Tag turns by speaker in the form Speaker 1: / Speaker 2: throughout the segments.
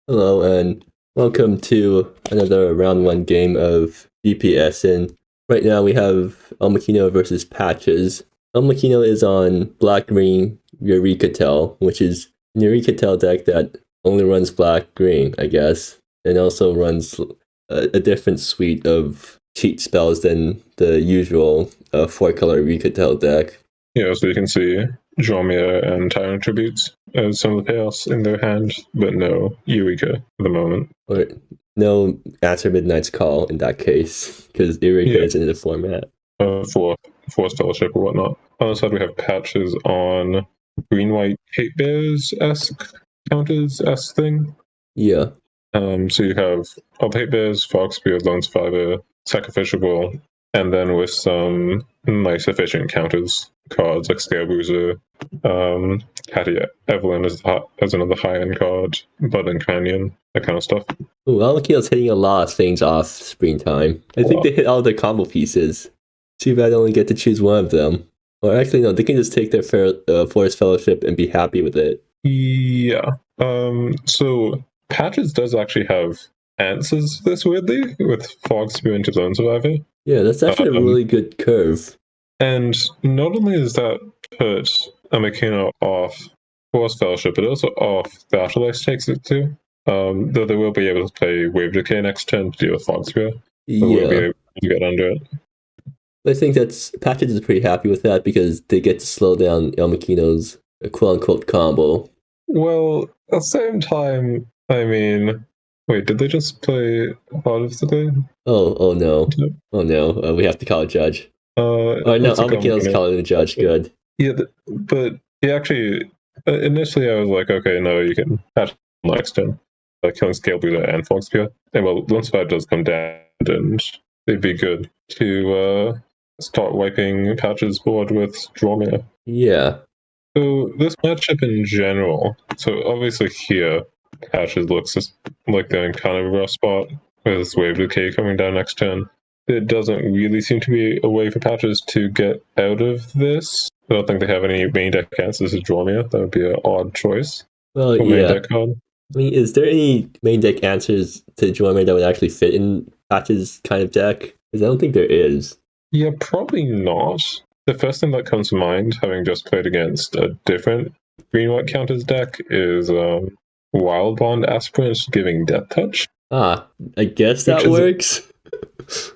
Speaker 1: Hello and welcome to another round one game of GPS. And right now we have elmikkino versus Patches. Elmikkino is on black-green EurekaTell, which is an EurekaTell deck that only runs black-green, I guess, and also runs a different suite of cheat spells than the usual four-color EurekaTell deck.
Speaker 2: Yeah, so you can see Dromir and Tyrant Tributes as some of the chaos in their hand, but no Eureka at the moment.
Speaker 1: Or no Answer Midnight's Call in that case, because Eureka isn't in the format.
Speaker 2: For Force Fellowship or whatnot. On the side, we have Patches on green-white Hatebears-esque counters-esque thing.
Speaker 1: Yeah.
Speaker 2: So you have all the Hatebears, Foxbeard, Lone Survivor, Sacrificial, and then with some nice efficient counters cards like Scale Bruiser, Hattie Evelyn as another high-end card, Bud and Canyon, that kind of stuff.
Speaker 1: Ooh, elmikkino's hitting a lot of things off Springtime. I think they hit all the combo pieces. Too bad I only get to choose one of them. Or actually, no, they can just take their Forest Fellowship and be happy with it.
Speaker 2: Yeah. So Patches does actually have answers this weirdly with Fog Spear into Lone Survivor.
Speaker 1: Yeah, that's actually a really good curve.
Speaker 2: And not only does that put elmikkino off Force Fellowship, but also off Battle Ice takes it too. Though they will be able to play Wave Decay next turn to deal with Fog Spear.
Speaker 1: Yeah.
Speaker 2: We'll be able to get under it.
Speaker 1: I think Patches is pretty happy with that because they get to slow down elmikkino's quote-unquote combo.
Speaker 2: Well, at the same time, I mean, wait, did they just play Heart of the Day?
Speaker 1: Oh no. Oh no, we have to call a judge. No, elmikkino's calling the judge, good.
Speaker 2: Yeah, but actually, initially I was like, okay, no, you can patch next turn. Killing Scale Bruiser and Fog Spear. And well, once 5 does come down, and it'd be good to start wiping Patch's board with Dromir.
Speaker 1: Yeah.
Speaker 2: So this matchup in general, so obviously here, Patches looks like they're in kind of a rough spot with this Wave Decay coming down next turn. There doesn't really seem to be a way for Patches to get out of this. I don't think they have any main deck answers to Dromir. That would be an odd choice.
Speaker 1: Well,
Speaker 2: for main deck card.
Speaker 1: I mean, is there any main deck answers to Dromir that would actually fit in Patch's kind of deck? Because I don't think there is.
Speaker 2: Yeah, probably not. The first thing that comes to mind, having just played against a different green-white counters deck, is Wild Bond Aspirant giving Death Touch.
Speaker 1: Ah, I guess that works.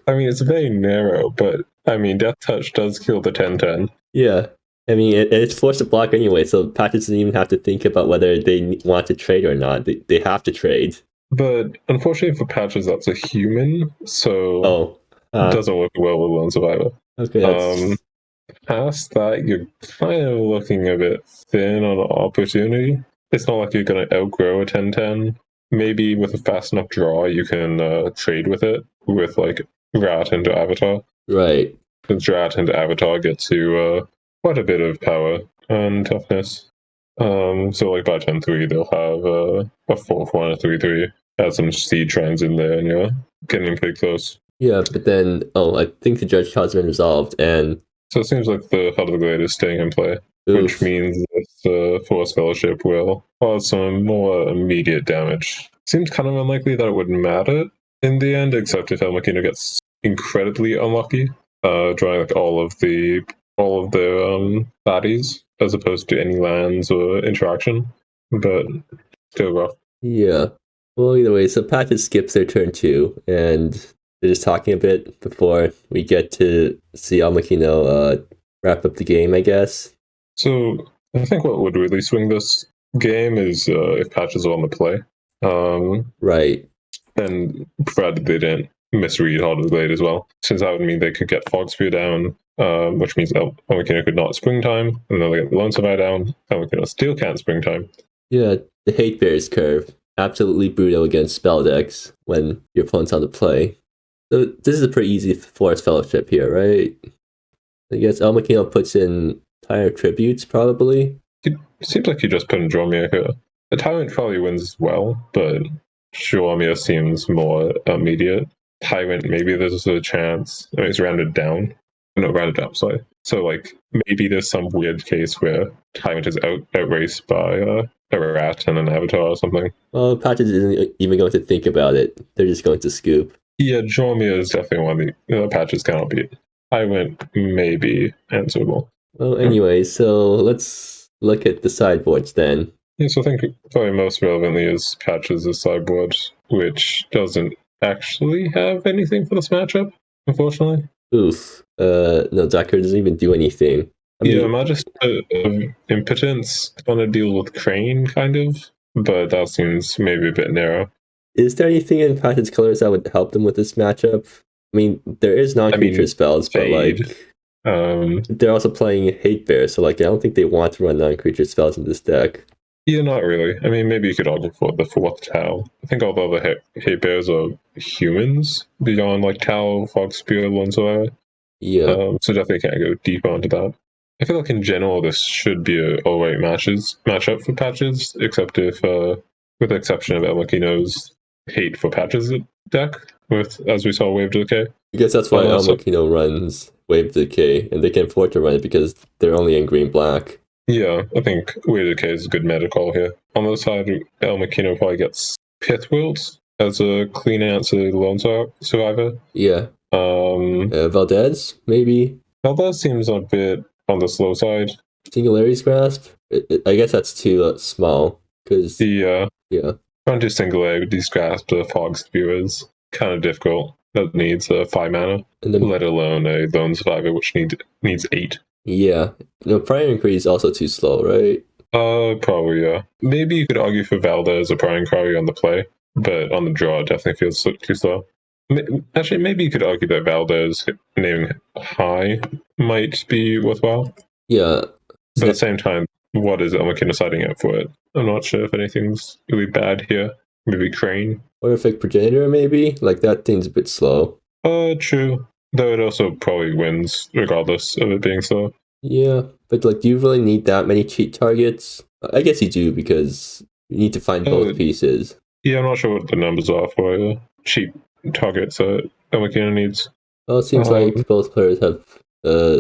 Speaker 2: I mean, it's very narrow, but I mean, Death Touch does kill the 10/10.
Speaker 1: Yeah. I mean, it's forced to block anyway, so Patches doesn't even have to think about whether they want to trade or not. They have to trade.
Speaker 2: But unfortunately for Patches, that's a human, so it doesn't work well with Lone Survivor.
Speaker 1: Okay,
Speaker 2: past that, you're kind of looking a bit thin on opportunity. It's not like you're going to outgrow a 10/10. Maybe with a fast enough draw, you can trade with it with like Rat into Avatar.
Speaker 1: Right.
Speaker 2: Since Rat into Avatar gets you quite a bit of power and toughness. So like by 10/3, they'll have a 4/4 and a 3/3. Add some Seed Trends in there, and you're getting pretty close.
Speaker 1: Yeah, but then, I think the judge card's been resolved, and
Speaker 2: so it seems like the Heart of the Glade is staying in play, which means that Force Fellowship will cause some more immediate damage. Seems kind of unlikely that it would matter in the end, except if elmikkino gets incredibly unlucky, drawing like all of their baddies as opposed to any lands or interaction. But still rough.
Speaker 1: Yeah. Well, either way, so Patches skips their turn 2, and they're just talking a bit before we get to see elmikkino wrap up the game, I guess.
Speaker 2: So I think what would really swing this game is if Patches are on the play.
Speaker 1: Right.
Speaker 2: And provided they didn't misread Heart of the Glade as well, since that would mean they could get Fog Spear down, which means elmikkino could not Springtime, and then they get Lone Survivor down, elmikkino still can't Springtime.
Speaker 1: Yeah, the Hatebears curve. Absolutely brutal against spell decks when your opponent's on the play. So this is a pretty easy Forest Fellowship here, right? I guess elmikkino puts in Tyrant Tributes, probably.
Speaker 2: It seems like you just put in Dromir here. The Tyrant probably wins as well, but Dromir seems more immediate. Tyrant, maybe there's a chance. I mean, it's rounded down. No, rounded up, sorry. So, like, maybe there's some weird case where Tyrant is outraced by a rat and an avatar or something.
Speaker 1: Well, Patches isn't even going to think about it. They're just going to scoop.
Speaker 2: Yeah, Jormia is definitely one of the patches cannot beat. I went maybe answerable.
Speaker 1: Well, anyway, so let's look at the sideboards then.
Speaker 2: Yeah, so I think probably most relevantly is Patches' sideboard, which doesn't actually have anything for this matchup, unfortunately.
Speaker 1: Oof. No, Zakir doesn't even do anything. I
Speaker 2: Yeah,
Speaker 1: mean,
Speaker 2: Magister of Impotence kind of deal with Crane, kind of, but that seems maybe a bit narrow.
Speaker 1: is there anything in Patches colors that would help them with this matchup? I mean, there is non-creature spells, but
Speaker 2: Fade.
Speaker 1: like
Speaker 2: Um,
Speaker 1: they're also playing Hatebears, so like I don't think they want to run non-creature spells in this deck.
Speaker 2: yeah, not really. I mean, maybe you could argue for the fourth Tau. I think all the other hate bears are humans beyond like Tau, Fox, Spear, Lonzo.
Speaker 1: Yeah.
Speaker 2: So definitely can't go deeper into that. I feel like in general this should be a alright matchup for Patches, except if with the exception of elmikkino's hate for Patches deck, with as we saw Wave Decay.
Speaker 1: I guess that's why elmikkino runs Wave Decay, and they can afford to run it because they're only in green-black.
Speaker 2: Yeah, I think Wave Decay is a good meta call here. On the other side, elmikkino probably gets Pith Wilt as a clean answer Lone Survivor.
Speaker 1: Yeah. Valdez, maybe?
Speaker 2: Valdez seems a bit on the slow side.
Speaker 1: Singularity's Grasp? I guess that's too small, because...
Speaker 2: Yeah.
Speaker 1: Trying
Speaker 2: to Singularity's Grasp the Fog Spear is kind of difficult. That needs 5 mana, and then, let alone a Lone Survivor, which needs 8.
Speaker 1: Yeah. No, Prior Inquiry is also too slow, right?
Speaker 2: Probably, yeah. Maybe you could argue for Valdez or Prior Inquiry on the play, but on the draw, it definitely feels too slow. Actually, maybe you could argue that Valdez naming high might be worthwhile.
Speaker 1: Yeah.
Speaker 2: But at the same time, what is elmikkino deciding out for it? I'm not sure if anything's really bad here. Maybe Crane.
Speaker 1: Horrific Progenitor, maybe? Like, that thing's a bit slow.
Speaker 2: True. Though it also probably wins, regardless of it being slow.
Speaker 1: Yeah, but, like, do you really need that many cheat targets? I guess you do, because you need to find both pieces.
Speaker 2: Yeah, I'm not sure what the numbers are for cheap targets that elmikkino needs.
Speaker 1: Well, it seems like both players have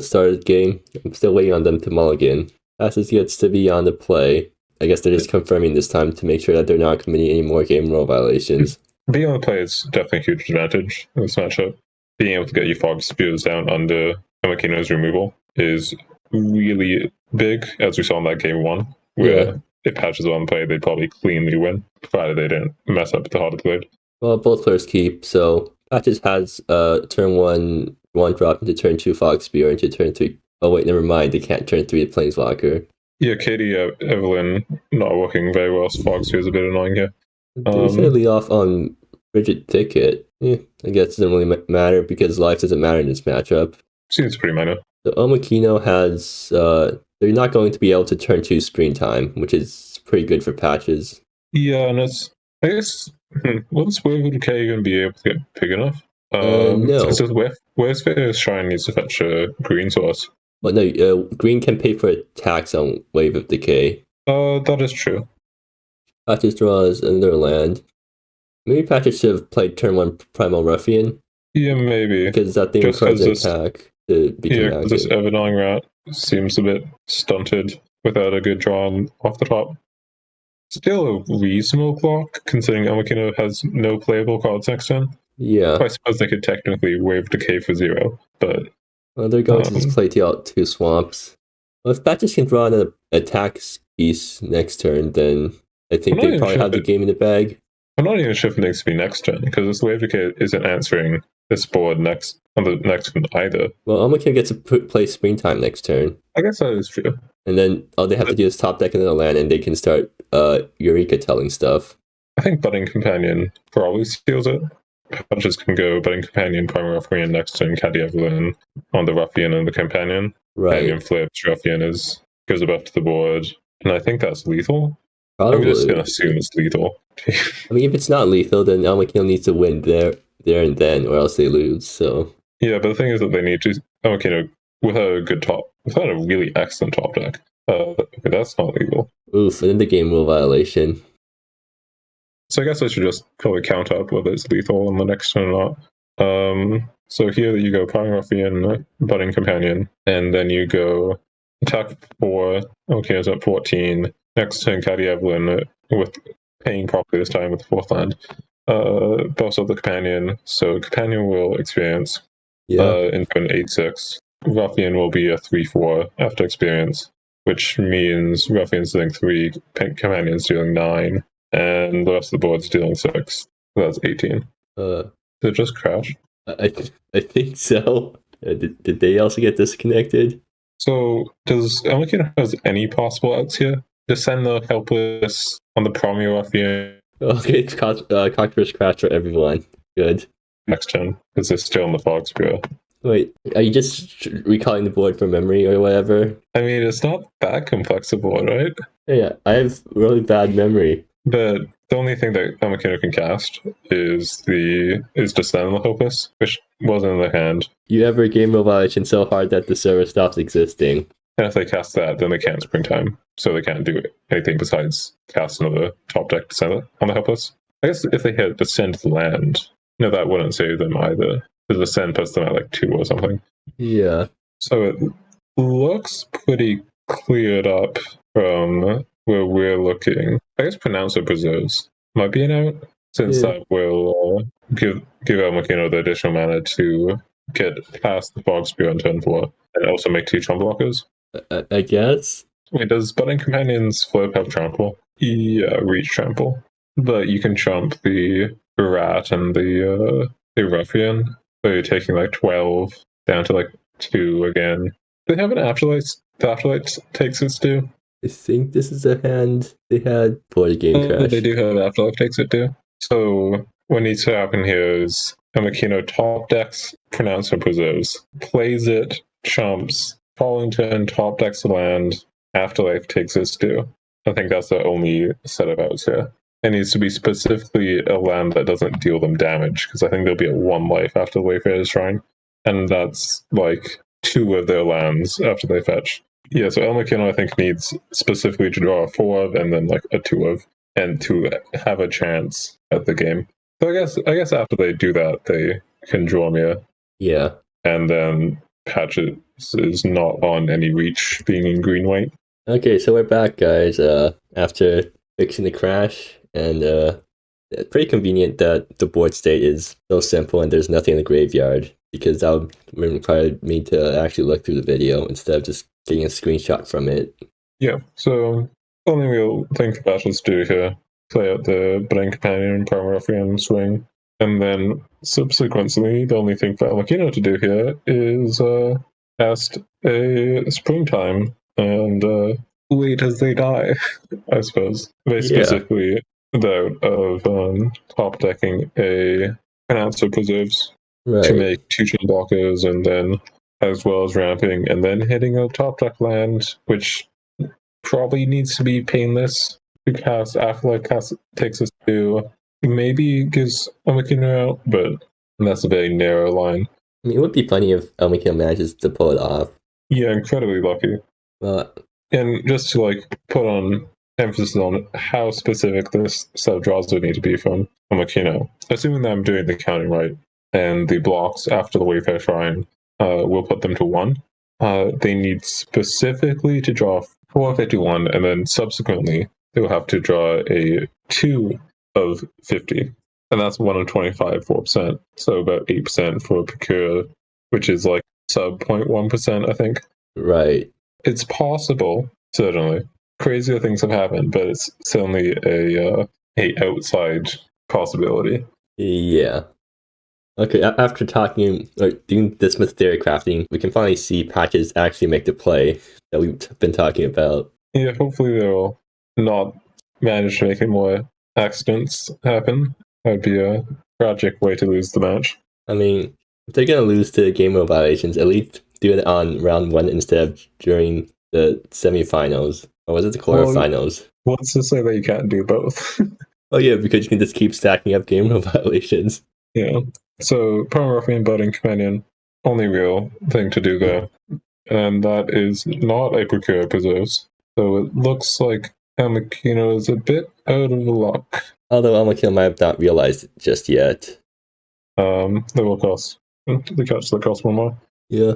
Speaker 1: started the game. I'm still waiting on them to mulligan. Passes gets to be on the play. I guess they're just confirming this time to make sure that they're not committing any more game rule violations.
Speaker 2: Being on the play is definitely a huge advantage in this matchup. Being able to get your Fog Spears down under elmikkino's removal is really big, as we saw in that game 1, where if Patches were on the play, they'd probably cleanly win, provided they didn't mess up the Heart Blade.
Speaker 1: Well, both players keep, so Patches has turn 1 drop into turn 2 Fog Spear into turn 3. Oh wait, never mind, they can't turn 3 to Planeswalker.
Speaker 2: Yeah, Katie Evelyn not working very well, so Fog Spear is a bit annoying here.
Speaker 1: They said lead off on Rigid Thicket. I guess it doesn't really matter because life doesn't matter in this matchup.
Speaker 2: Seems pretty minor.
Speaker 1: So elmikkino has, they're not going to be able to turn 2 Screen Time, which is pretty good for Patches.
Speaker 2: Yeah, and it's, I guess, what's Wave Decay going to be able to get big enough?
Speaker 1: No.
Speaker 2: So where's the Shrine needs to fetch a green source?
Speaker 1: Well, no, green can pay for attacks on Wave of Decay.
Speaker 2: That is true.
Speaker 1: Patches draws another land. Maybe Patches should have played turn 1 Primal Ruffian.
Speaker 2: Yeah, maybe.
Speaker 1: Because that thing requires an attack to become active.
Speaker 2: Because this Everdying Rat seems a bit stunted without a good draw off the top. Still a reasonable clock, considering elmikkino has no playable cards next turn.
Speaker 1: Yeah.
Speaker 2: I suppose they could technically Wave Decay for 0, but...
Speaker 1: Well, they're going to just play out 2 swamps. Well, if Patches can draw an attack piece next turn, then I think they probably have the game in the bag.
Speaker 2: I'm not even sure if it needs to be next turn, because this Wave Decay isn't answering this board on the next one either.
Speaker 1: Well, elmikkino gets to play Springtime next turn.
Speaker 2: I guess that is true.
Speaker 1: And then all they have to do is top deck another land, and they can start EurekaTelling stuff.
Speaker 2: I think Budding Companion probably steals it. Patches can go Budding Companion, Primal Ruffian next turn, Caddy Evelyn on the Ruffian and the Companion.
Speaker 1: Right.
Speaker 2: Companion flips, Ruffian goes above to the board, and I think that's lethal.
Speaker 1: Probably.
Speaker 2: I'm just going to assume it's lethal.
Speaker 1: I mean, if it's not lethal, then elmikkino needs to win there and then, or else they lose, so...
Speaker 2: Yeah, but the thing is that they need to... elmikkino, without a really excellent top deck, okay, that's not legal.
Speaker 1: Oof, and then the game rule violation.
Speaker 2: So I guess I should just probably count up whether it's lethal on the next turn or not. So here you go Primal Ruffian, Budding Companion, and then you go attack 4, elmikkino's at 14, next turn Caddy Evelyn with paying properly this time with the fourth land. Boss of the companion, so companion will experience into an 8/6. Ruffian will be a 3/4 after experience, which means Ruffian's dealing 3, companion's dealing 9, and the rest of the board's dealing 6. So that's 18. Did it just crash?
Speaker 1: I think so. Did they also get disconnected?
Speaker 2: So does elmikkino has any possible outs here? Descend the helpless on the Promio Ruffian.
Speaker 1: Okay, cockroach crash for everyone. Good.
Speaker 2: Next turn, because they're still in the Fox Bureau.
Speaker 1: Wait, are you just recalling the board from memory or whatever?
Speaker 2: I mean, it's not that complex a board, right?
Speaker 1: Yeah, I have really bad memory.
Speaker 2: But the only thing that elmikkino can cast is Descend the Hopeless, which wasn't in the hand.
Speaker 1: You ever game violation so hard that the server stops existing.
Speaker 2: And if they cast that, then they can't Springtime. So they can't do anything besides cast another top deck Descend on the Helpless. I guess if they hit Descend the land, no, that wouldn't save them either. Because Descend puts them at like 2 or something.
Speaker 1: Yeah.
Speaker 2: So it looks pretty cleared up from where we're looking. I guess Pronouncer Preserves might be an out, since that will give elmikkino the additional mana to get past the Fog Spear on turn 4, and also make 2 Trump blockers.
Speaker 1: I guess.
Speaker 2: Wait, does Budding Companion's flip have trample? Yeah, reach trample. But you can trump the rat and the ruffian. So you're taking like 12 down to like 2 again. They have an afterlife. The afterlife takes its due.
Speaker 1: I think this is a hand they had for the game crash.
Speaker 2: They do have afterlife takes it due. So what needs to happen here is elmikkino top decks Pronouncer Preserves, plays it, chumps, following turn top decks the land, afterlife takes its due. I think that's the only set of outs here. It needs to be specifically a land that doesn't deal them damage, because I think they'll be at 1 life after the Wayfarer's Shrine. And that's like 2 of their lands after they fetch. Yeah, so elmikkino I think needs specifically to draw a 4 of and then like a 2 of, and to have a chance at the game. So I guess after they do that, they can draw me a.
Speaker 1: Yeah.
Speaker 2: And then Patches is not on any reach being in green white.
Speaker 1: Okay, so we're back, guys, after fixing the crash, and it's pretty convenient that the board state is so simple and there's nothing in the graveyard, because that would require me to actually look through the video instead of just getting a screenshot from it.
Speaker 2: Yeah, so only real thing for Patches to do here, play out the Budding Companion and Prime Ruffian swing, and then subsequently the only thing for elmikkino to do here is cast a Springtime and wait as they die, I suppose. Very specifically the out of top decking a Pronouncer Preserves to make 2 chain blockers, and then as well as ramping, and then hitting a top deck land, which probably needs to be painless to cast. Afterlife takes us to maybe gives elmikkino out, but that's a very narrow line.
Speaker 1: I mean, it would be funny if elmikkino manages to pull it off.
Speaker 2: Yeah, incredibly lucky. And just to like put on emphasis on how specific this set of draws would need to be from elmikkino, assuming that I'm doing the counting right, and the blocks after the Wayfarer Shrine will put them to 1. They need specifically to draw 451, and then subsequently they will have to draw a 2 of 50. And that's 1 of 25, 4%. So about 8% for Procure, which is like sub 0.1%, I think.
Speaker 1: Right.
Speaker 2: It's possible, certainly. Crazier things have happened, but it's certainly a outside possibility.
Speaker 1: Yeah. Okay, after talking or doing this with theory crafting, we can finally see Patches actually make the play that we've been talking about.
Speaker 2: Yeah, hopefully they'll not manage to make any more accidents happen. That'd be a tragic way to lose the match.
Speaker 1: I mean, if they're going to lose to game mode violations, at least do it on round 1 instead of during the semifinals. Or was it the quarterfinals?
Speaker 2: What's to say that you can't do both?
Speaker 1: Oh yeah, because you can just keep stacking up game mode violations.
Speaker 2: Yeah. So, Prime Ruffian Budding Companion, only real thing to do there. And that is not a Procure Preserves. So it looks like elmikkino is a bit out of luck.
Speaker 1: Although elmikkino might have not realized it just yet.
Speaker 2: They will cost. The catch that cost 1 more.
Speaker 1: Yeah.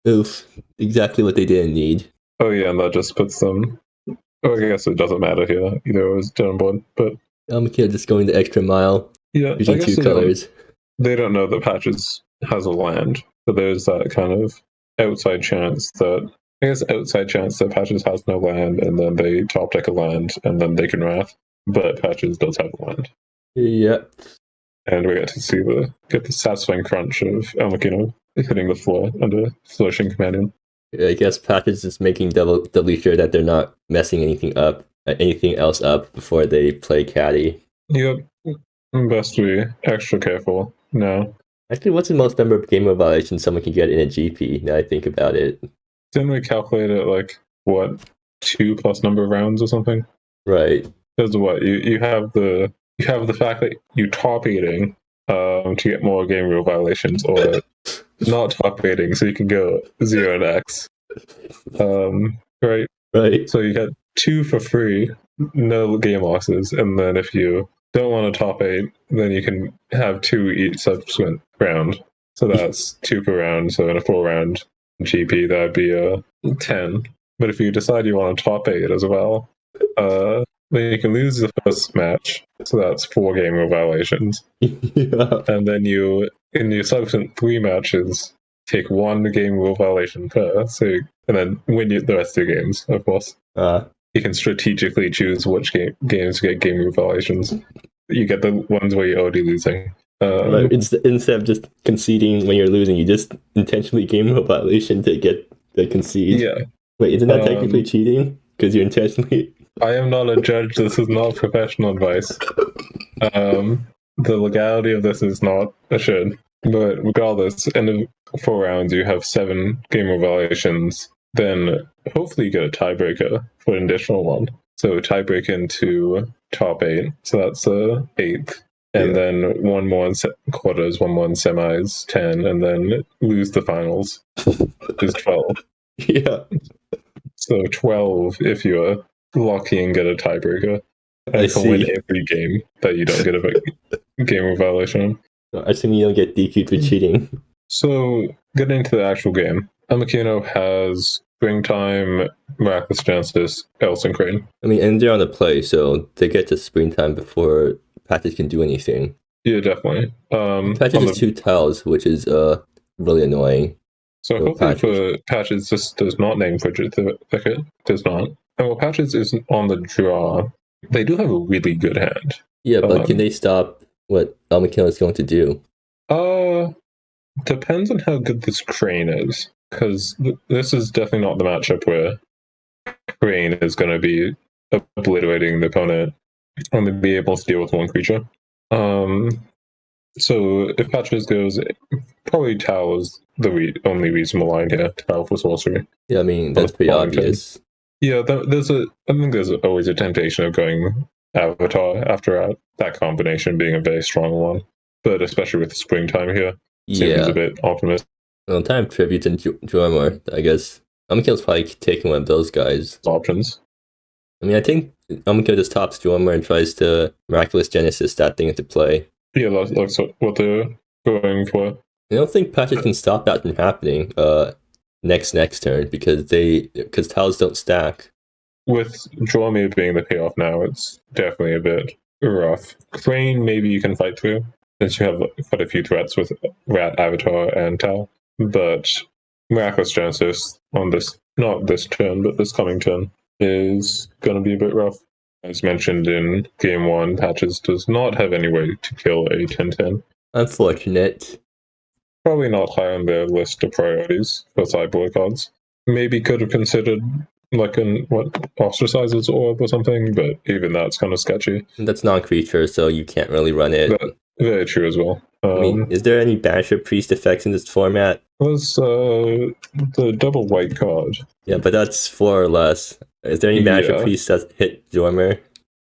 Speaker 1: Oof. Exactly what they didn't need.
Speaker 2: Oh yeah, and that just puts them Oh, I guess it doesn't matter here. Either it was done on board, but
Speaker 1: Elmikkino just going the extra mile
Speaker 2: yeah, I
Speaker 1: using
Speaker 2: guess
Speaker 1: two colors.
Speaker 2: they don't know that Patches has a land, but there's that kind of outside chance that Patches has no land, and then they top deck a land, and then they can wrath. But Patches does have a land,
Speaker 1: Yep.
Speaker 2: and we get to see the satisfying crunch of elmikkino hitting the floor under Flourishing Companion.
Speaker 1: I guess Patches is making doubly sure that they're not messing anything else up before they play Caddy.
Speaker 2: Yep, best to be extra careful now.
Speaker 1: Actually, what's the most number of game mode violations someone can get in a GP? Now I think about it.
Speaker 2: Didn't we calculate it like what 2 plus number of rounds or something?
Speaker 1: Right.
Speaker 2: Because what you have the fact that you top eating to get more game rule violations, or not top eating so you can go 0 and X. Right.
Speaker 1: Right.
Speaker 2: So you get 2 for free, no game losses, and then if you don't want to top 8, then you can have 2 each subsequent round. So that's 2 per round. So in a 4-round GP, that'd be a 10. But if you decide you want to top 8 as well, then you can lose the first match. So that's 4 game rule violations.
Speaker 1: Yeah.
Speaker 2: And then you, in your subsequent 3 matches, take 1 game rule violation per, and then win the rest of your games, of course. You can strategically choose which games get game rule violations. You get the ones where you're already losing.
Speaker 1: Right. Instead of just conceding when you're losing, you just intentionally game rule violation to get the concede.
Speaker 2: Yeah.
Speaker 1: Wait, isn't that technically cheating? Because you're intentionally...
Speaker 2: I am not a judge. This is not professional advice. The legality of this is not assured. But regardless, end of 4 rounds, you have 7 game rule violations. Then hopefully you get a tiebreaker for an additional one. So tiebreak into top 8. So that's 8th. And then 1 more in quarters, 1 more in semis, 10, and then lose the finals, which is 12.
Speaker 1: Yeah.
Speaker 2: So 12 if you're lucky and get a tiebreaker. And can win every game that you don't get a game of violation.
Speaker 1: I assume you don't get DQ'd for cheating.
Speaker 2: So, getting into the actual game, elmikkino has Springtime, Miraculous Genesis, Elson Crane.
Speaker 1: I mean, and they're on the play, so they get to Springtime before Patches can do anything.
Speaker 2: Yeah, definitely.
Speaker 1: Patches has 2 tiles, which is really annoying.
Speaker 2: So hopefully for Patches, this does not name Frigid Thicket. Does not. And while Patches is on the draw, they do have a really good hand.
Speaker 1: Yeah, but can they stop what elmikkino is going to do?
Speaker 2: Depends on how good this Crane is. Because this is definitely not the matchup where Crane is going to be obliterating the opponent, only be able to deal with 1 creature. So if Patches goes, probably Tau is the only reasonable line here. Tau for sorcery.
Speaker 1: Yeah, I mean, that's pretty obvious.
Speaker 2: Yeah, I think there's always a temptation of going Avatar after that combination being a very strong one. But especially with the Springtime here, seems a bit optimistic.
Speaker 1: Well, time tributes and Jormor, I guess. elmikkino's probably taking one of those guys.
Speaker 2: Options.
Speaker 1: I mean, I think elmikkino just tops Jormor and tries to Miraculous Genesis that thing into play.
Speaker 2: Yeah, that's what they're going for.
Speaker 1: I don't think Patches can stop that from happening next turn because tiles don't stack.
Speaker 2: With Jormor being the payoff now, it's definitely a bit rough. Crane, maybe you can fight through, since you have quite a few threats with Rat, Avatar, and Tau. But Miraculous Genesis on this, not this turn, but this coming turn, is going to be a bit rough. As mentioned in Game 1, Patches does not have any way to kill a 10-10.
Speaker 1: Unfortunate.
Speaker 2: Probably not high on their list of priorities for sideboard cards. Maybe could have considered Ostracizes Orb or something, but even that's kind of sketchy.
Speaker 1: That's non-creature, so you can't really run it.
Speaker 2: Very true as well.
Speaker 1: I mean, is there any Banisher Priest effects in this format?
Speaker 2: There's the double white card.
Speaker 1: Yeah, but that's 4 or less. Is there any Banisher Priest that hit Jormor?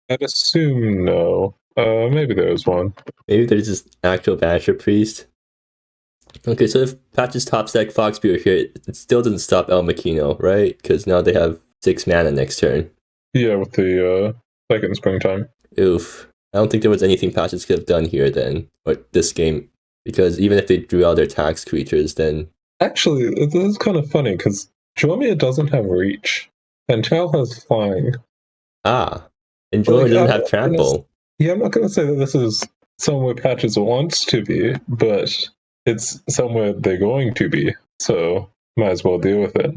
Speaker 2: I'd assume no. Maybe there's one.
Speaker 1: Maybe there's just actual Banisher Priest. Okay, so if Patches top deck Foxbeard here, it still doesn't stop elmikkino, right? Because now they have 6 mana next turn.
Speaker 2: Yeah, with the second Springtime.
Speaker 1: Oof. I don't think there was anything Patches could have done here then, or this game, because even if they drew out their tax creatures, then...
Speaker 2: Actually, this is kind of funny, because Jormor doesn't have reach, and Tau has flying.
Speaker 1: Ah, and
Speaker 2: Like,
Speaker 1: Jordan doesn't have trample.
Speaker 2: I'm not gonna say that this is somewhere Patches wants to be, but it's somewhere they're going to be. So might as well deal with it.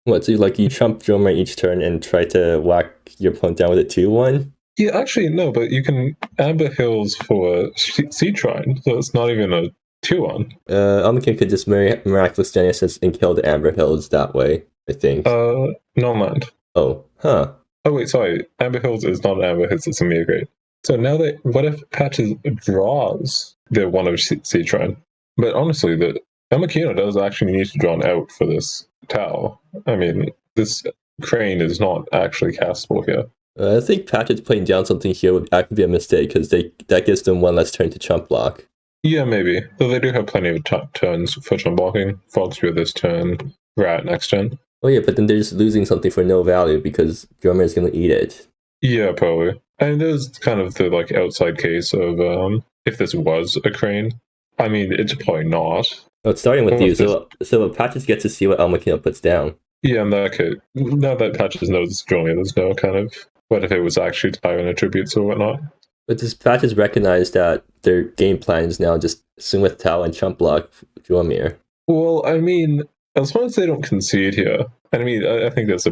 Speaker 1: What, so you trump Drummer each turn and try to whack your opponent down with a 2-1?
Speaker 2: Yeah, actually no, but you can Amber Hills for Sea Shrine, so it's not even a 2-1.
Speaker 1: Elmikkino could just Miraculous Genesis and kill the Amber Hills that way, I think.
Speaker 2: No land.
Speaker 1: Oh, huh.
Speaker 2: Oh wait, sorry. Amber Hills is not an Amber Hills, it's a Mere Great. So now that what if Patches draws the one of Sea Shrine? But honestly, the elmikkino does actually need to draw an out for this Tau. I mean, this Crane is not actually castable here.
Speaker 1: I think Patches putting down something here would actually be a mistake because that gives them one less turn to chump block.
Speaker 2: Yeah, maybe. Though they do have plenty of turns for chump blocking. Fogspear this turn, Rat next turn.
Speaker 1: Oh yeah, but then they're just losing something for no value because Drummer is going to eat it.
Speaker 2: Yeah, probably. And there's kind of the outside case of if this was a Crane. I mean, it's probably not.
Speaker 1: Oh, it's starting with you, so Patches gets to see what elmikkino puts down.
Speaker 2: Yeah, in that case, now that Patches knows it's Dromia, there's no kind of what if it was actually Tyrant attributes or whatnot.
Speaker 1: But does Patches recognize that their game plan is now just swing with Tau and chump block Dromir?
Speaker 2: Well, I mean, as long as they don't concede here, and I mean, I think that's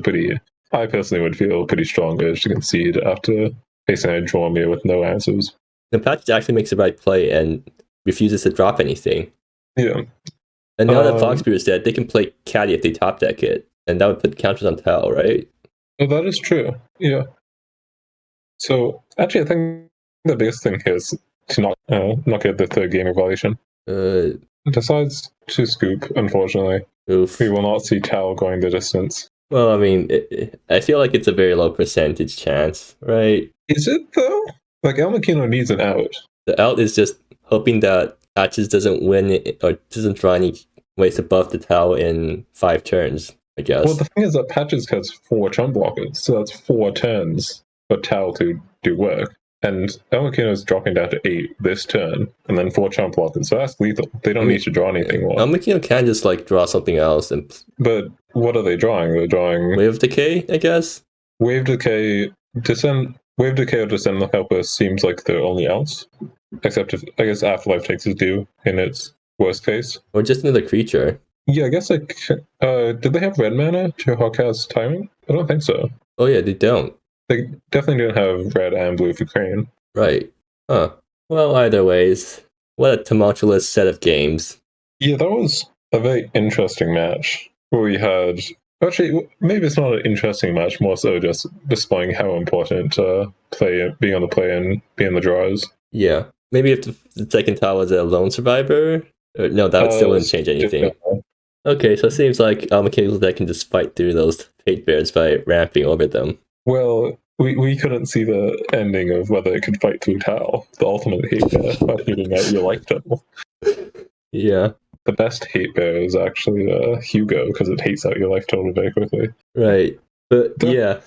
Speaker 2: I personally would feel pretty strong urge to concede after facing a Dromir with no answers.
Speaker 1: The Patches actually makes the right play and refuses to drop anything.
Speaker 2: Yeah.
Speaker 1: And now that Foxspear is dead, they can play Caddy if they top deck it, and that would put counters on Tau, right?
Speaker 2: Oh, that is true. Yeah. So actually, I think the biggest thing here is to not get the third game evaluation. Decides to scoop, unfortunately.
Speaker 1: Oof.
Speaker 2: We will not see Tau going the distance.
Speaker 1: Well, I mean, I feel like it's a very low percentage chance, right?
Speaker 2: Is it though? Like elmikkino needs an out.
Speaker 1: The out is just hoping that Patches doesn't win or doesn't draw any ways above the Tau in 5 turns, I guess.
Speaker 2: Well, the thing is that Patches has 4 chump blockers, so that's 4 turns for Tau to do work. And elmikkino is dropping down to 8 this turn, and then 4 chump blockers, so that's lethal. They don't need to draw anything more.
Speaker 1: elmikkino can just draw something else.
Speaker 2: But what are they drawing? They're drawing
Speaker 1: Wave Decay, I guess?
Speaker 2: Wave Decay, Wave Decay or Descend the Helper seems like the only else. Except if, I guess, Afterlife takes its due in its worst case.
Speaker 1: Or just another creature.
Speaker 2: Yeah, I guess, did they have red mana to Hawk's Tyrant? I don't think so.
Speaker 1: Oh yeah, they don't.
Speaker 2: They definitely don't have red and blue for Crane.
Speaker 1: Right. Huh. Well, either ways, what a tumultuous set of games.
Speaker 2: Yeah, that was a very interesting match where we had... Actually, maybe it's not an interesting match, more so just displaying how important being on the play and being the draws.
Speaker 1: Yeah. Maybe if the second Tau was a lone survivor? Or, no, that still wouldn't change anything. Okay, so it seems like elmikkino that can just fight through those Hatebears by ramping over them.
Speaker 2: Well, we couldn't see the ending of whether it could fight through Tau, the ultimate Hatebear, by hitting out your life total.
Speaker 1: Yeah.
Speaker 2: The best Hatebear is actually Hugo, because it hates out your life total very quickly.
Speaker 1: Right. But yeah,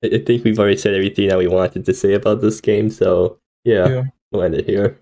Speaker 1: I think we've already said everything that we wanted to say about this game, so yeah. We'll end it here.